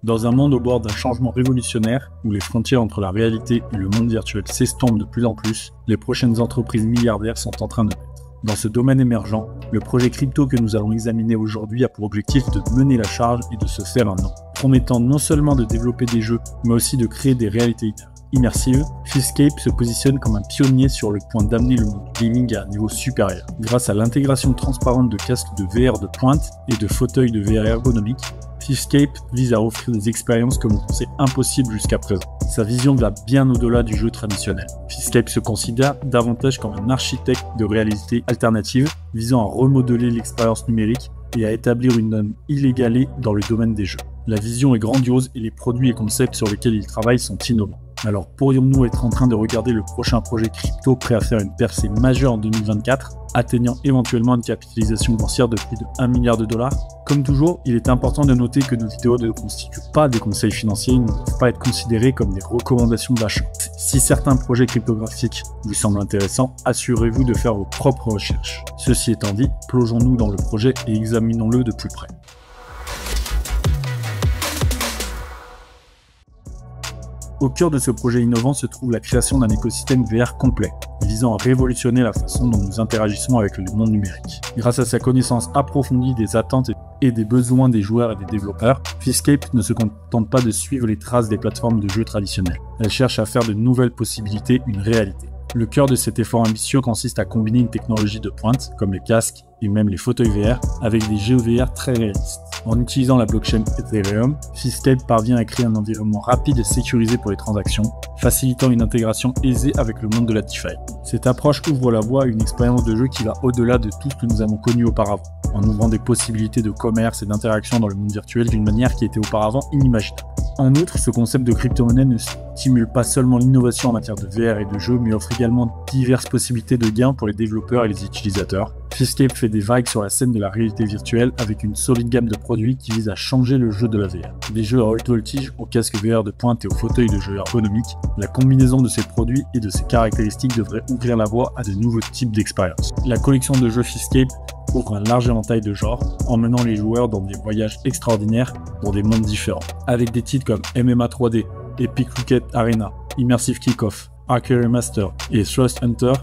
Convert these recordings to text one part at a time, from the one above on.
Dans un monde au bord d'un changement révolutionnaire, où les frontières entre la réalité et le monde virtuel s'estompent de plus en plus, les prochaines entreprises milliardaires sont en train de naître. Dans ce domaine émergent, le projet crypto que nous allons examiner aujourd'hui a pour objectif de mener la charge et de se faire un nom, promettant non seulement de développer des jeux, mais aussi de créer des réalités immersive, Fishscape se positionne comme un pionnier sur le point d'amener le monde gaming à un niveau supérieur. Grâce à l'intégration transparente de casques de VR de pointe et de fauteuils de VR ergonomiques, Fishscape vise à offrir des expériences comme on pensait impossibles jusqu'à présent. Sa vision va bien au-delà du jeu traditionnel. Fishscape se considère davantage comme un architecte de réalité alternative, visant à remodeler l'expérience numérique et à établir une norme inégalée dans le domaine des jeux. La vision est grandiose et les produits et concepts sur lesquels il travaille sont innovants. Alors pourrions-nous être en train de regarder le prochain projet crypto prêt à faire une percée majeure en 2024, atteignant éventuellement une capitalisation boursière de plus de 1 milliard de dollars? Comme toujours, il est important de noter que nos vidéos ne constituent pas des conseils financiers et ne doivent pas être considérés comme des recommandations d'achat. Si certains projets cryptographiques vous semblent intéressants, assurez-vous de faire vos propres recherches. Ceci étant dit, plongeons-nous dans le projet et examinons-le de plus près. Au cœur de ce projet innovant se trouve la création d'un écosystème VR complet, visant à révolutionner la façon dont nous interagissons avec le monde numérique. Grâce à sa connaissance approfondie des attentes et des besoins des joueurs et des développeurs, Fishscape ne se contente pas de suivre les traces des plateformes de jeux traditionnelles. Elle cherche à faire de nouvelles possibilités une réalité. Le cœur de cet effort ambitieux consiste à combiner une technologie de pointe, comme les casques et même les fauteuils VR, avec des jeux VR très réalistes. En utilisant la blockchain Ethereum, Fishscape parvient à créer un environnement rapide et sécurisé pour les transactions, facilitant une intégration aisée avec le monde de la DeFi. Cette approche ouvre la voie à une expérience de jeu qui va au-delà de tout ce que nous avons connu auparavant, en ouvrant des possibilités de commerce et d'interaction dans le monde virtuel d'une manière qui était auparavant inimaginable. En outre, ce concept de crypto-monnaie ne stimule pas seulement l'innovation en matière de VR et de jeux, mais offre également diverses possibilités de gains pour les développeurs et les utilisateurs. Fishscape fait des vagues sur la scène de la réalité virtuelle avec une solide gamme de produits qui vise à changer le jeu de la VR. Des jeux à haute voltige, aux casques VR de pointe et aux fauteuils de jeux ergonomiques, la combinaison de ces produits et de ces caractéristiques devrait ouvrir la voie à de nouveaux types d'expériences. La collection de jeux Fishscape ouvre un large éventail de genres, emmenant les joueurs dans des voyages extraordinaires dans des mondes différents. Avec des titres comme MMA 3D, Epic Rocket Arena, Immersive Kickoff, Archery Master et Thrust Hunter,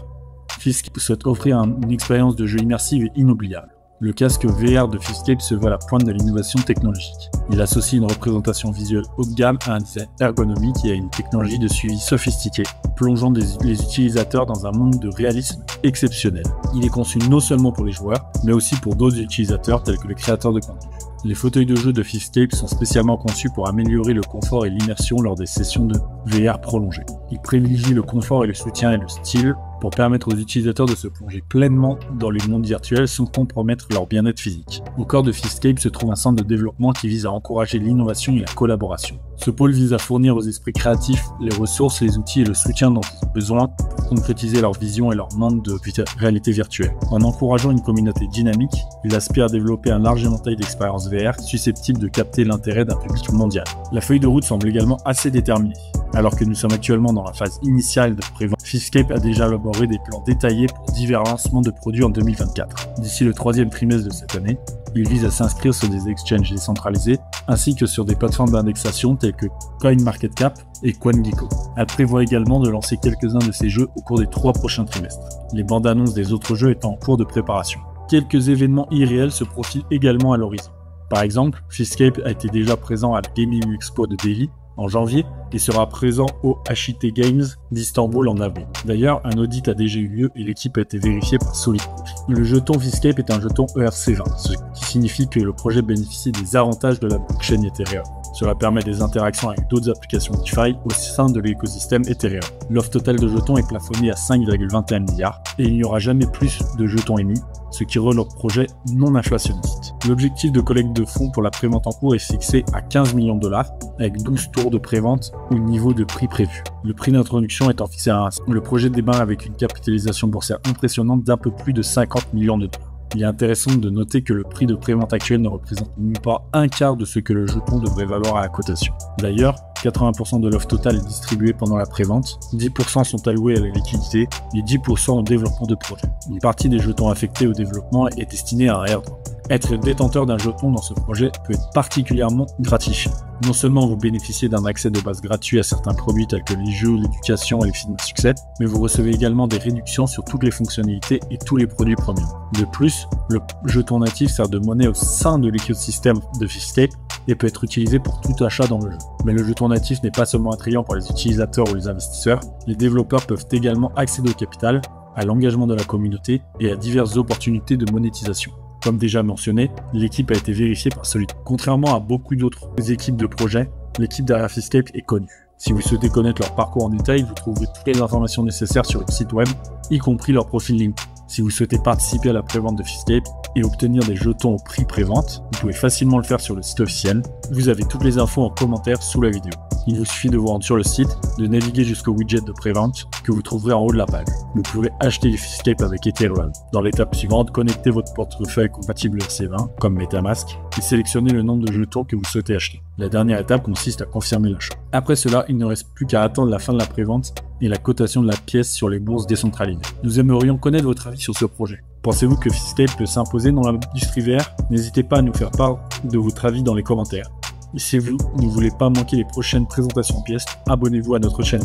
Fishscape souhaite offrir une expérience de jeu immersive et inoubliable. Le casque VR de Fishscape se veut à la pointe de l'innovation technologique. Il associe une représentation visuelle haut de gamme à un design ergonomique et à une technologie de suivi sophistiquée, plongeant les utilisateurs dans un monde de réalisme exceptionnel. Il est conçu non seulement pour les joueurs, mais aussi pour d'autres utilisateurs tels que les créateurs de contenu. Les fauteuils de jeu de Fishscape sont spécialement conçus pour améliorer le confort et l'immersion lors des sessions de VR prolongées. Ils privilégient le confort et le soutien et le style pour permettre aux utilisateurs de se plonger pleinement dans le monde virtuel sans compromettre leur bien-être physique. Au cœur de Fishscape se trouve un centre de développement qui vise à encourager l'innovation et la collaboration. Ce pôle vise à fournir aux esprits créatifs les ressources, les outils et le soutien dont ils ont besoin pour concrétiser leur vision et leur monde de réalité virtuelle. En encourageant une communauté dynamique, il aspire à développer un large éventail d'expériences VR susceptibles de capter l'intérêt d'un public mondial. La feuille de route semble également assez déterminée. Alors que nous sommes actuellement dans la phase initiale de prévente, Fishscape a déjà élaboré des plans détaillés pour divers lancements de produits en 2024. D'ici le 3e trimestre de cette année, il vise à s'inscrire sur des exchanges décentralisés ainsi que sur des plateformes d'indexation telles que CoinMarketCap et CoinGecko. Elle prévoit également de lancer quelques-uns de ces jeux au cours des 3 prochains trimestres, les bandes annonces des autres jeux étant en cours de préparation. Quelques événements irréels se profilent également à l'horizon. Par exemple, Fishscape a été déjà présent à la Gaming Expo de Delhi en janvier et sera présent au HIT Games d'Istanbul en avril. D'ailleurs, un audit a déjà eu lieu et l'équipe a été vérifiée par SolidProof. Le jeton Fishscape est un jeton ERC20, ce qui signifie que le projet bénéficie des avantages de la blockchain Ethereum. Cela permet des interactions avec d'autres applications DeFi au sein de l'écosystème Ethereum. L'offre totale de jetons est plafonnée à 5,21 milliards et il n'y aura jamais plus de jetons émis, ce qui rend leur projet non inflationniste. L'objectif de collecte de fonds pour la prévente en cours est fixé à 15 millions de dollars avec 12 tours de prévente au niveau de prix prévu. Le prix d'introduction étant fixé à 1. Le projet démarre avec une capitalisation boursière impressionnante d'un peu plus de 50 millions de dollars. Il est intéressant de noter que le prix de prévente actuel ne représente même pas un quart de ce que le jeton devrait valoir à la cotation. D'ailleurs, 80% de l'offre totale est distribuée pendant la prévente, 10% sont alloués à la liquidité et 10% au développement de projets. Une partie des jetons affectés au développement est destinée à un airdrop. Être détenteur d'un jeton dans ce projet peut être particulièrement gratifiant. Non seulement vous bénéficiez d'un accès de base gratuit à certains produits tels que les jeux, l'éducation et les films à succès, mais vous recevez également des réductions sur toutes les fonctionnalités et tous les produits premium. De plus, le jeton natif sert de monnaie au sein de l'écosystème de Fishscape et peut être utilisé pour tout achat dans le jeu. Mais le jeton natif n'est pas seulement attrayant pour les utilisateurs ou les investisseurs, les développeurs peuvent également accéder au capital, à l'engagement de la communauté et à diverses opportunités de monétisation. Comme déjà mentionné, l'équipe a été vérifiée par Solid. Contrairement à beaucoup d'autres équipes de projet, l'équipe derrière Fishscape est connue. Si vous souhaitez connaître leur parcours en détail, vous trouverez toutes les informations nécessaires sur le site web, y compris leur profil LinkedIn. Si vous souhaitez participer à la prévente de Fishscape et obtenir des jetons au prix prévente, vous pouvez facilement le faire sur le site officiel. Vous avez toutes les infos en commentaire sous la vidéo. Il vous suffit de vous rendre sur le site, de naviguer jusqu'au widget de prévente que vous trouverez en haut de la page. Vous pouvez acheter les Fishscape avec Ethereum. Dans l'étape suivante, connectez votre portefeuille compatible RC20 comme MetaMask et sélectionnez le nombre de jetons que vous souhaitez acheter. La dernière étape consiste à confirmer l'achat. Après cela, il ne reste plus qu'à attendre la fin de la prévente et la cotation de la pièce sur les bourses décentralisées. Nous aimerions connaître votre avis sur ce projet. Pensez-vous que Fishscape peut s'imposer dans l'industrie VR? N'hésitez pas à nous faire part de votre avis dans les commentaires. Et si vous ne voulez pas manquer les prochaines présentations de pièces, abonnez-vous à notre chaîne.